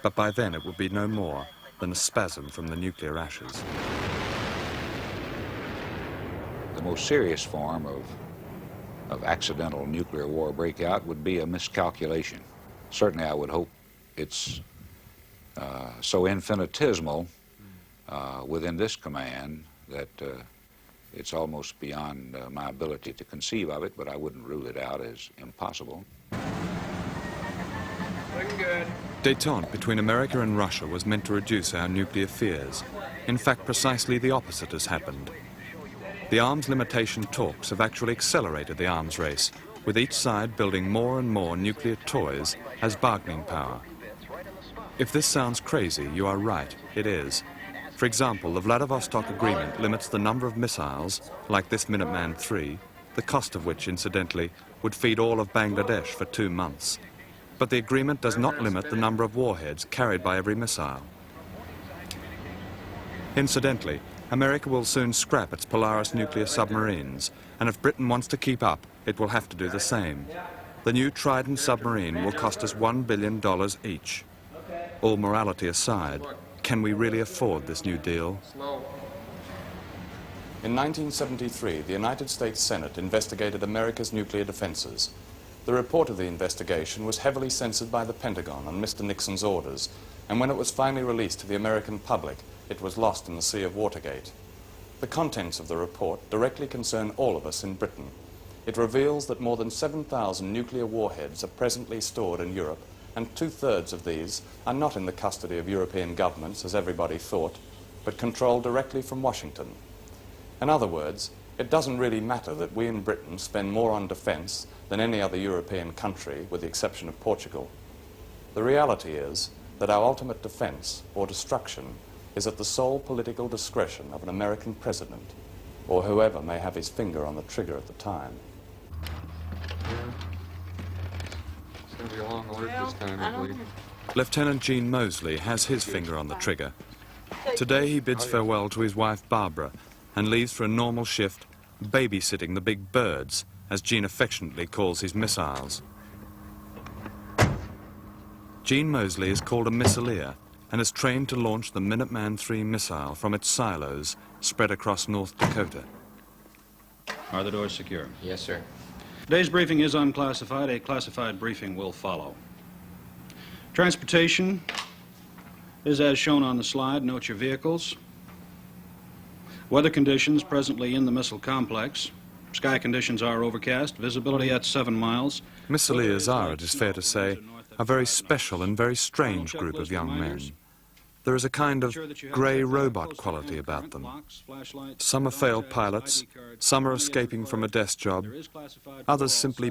but by then it would be no more than a spasm from the nuclear ashes. The most serious form of accidental nuclear war breakout would be a miscalculation. Certainly I would hope it's so infinitesimal within this command that it's almost beyond my ability to conceive of it, but I wouldn't rule it out as impossible. Looking good. Détente between America and Russia was meant to reduce our nuclear fears. In fact, precisely the opposite has happened. The arms limitation talks have actually accelerated the arms race, with each side building more and more nuclear toys as bargaining power. If this sounds crazy, you are right, it is. For example, the Vladivostok Agreement limits the number of missiles, like this Minuteman III, the cost of which, incidentally, would feed all of Bangladesh for 2 months. But the agreement does not limit the number of warheads carried by every missile. Incidentally, America will soon scrap its Polaris nuclear submarines, and if Britain wants to keep up, it will have to do the same. The new Trident submarine will cost us $1 billion each. All morality aside, can we really afford this new deal? In 1973, the United States Senate investigated America's nuclear defenses. The report of the investigation was heavily censored by the Pentagon on Mr. Nixon's orders, and when it was finally released to the American public, it was lost in the sea of Watergate. The contents of the report directly concern all of us in Britain. It reveals that more than 7,000 nuclear warheads are presently stored in Europe, and 2/3 of these are not in the custody of European governments, as everybody thought, but controlled directly from Washington. In other words, it doesn't really matter that we in Britain spend more on defense than any other European country, with the exception of Portugal. The reality is that our ultimate defense, or destruction, is at the sole political discretion of an American president, or whoever may have his finger on the trigger at the time. It's going to be a long alert this time, I believe. Lieutenant Gene Moseley has his finger on the trigger. Today he bids farewell to his wife Barbara and leaves for a normal shift babysitting the big birds, as Gene affectionately calls his missiles. Gene Moseley is called a missileer and is trained to launch the Minuteman III missile from its silos spread across North Dakota. Are the doors secure? Yes, sir. Today's briefing is unclassified. A classified briefing will follow. Transportation is as shown on the slide. Note your vehicles. Weather conditions presently in the missile complex. Sky conditions are overcast. Visibility at 7 miles. Missileers are, it is fair to say, a very special and very strange group of young men. There is a kind of grey robot quality about them. Some are failed pilots, some are escaping from a desk job, others simply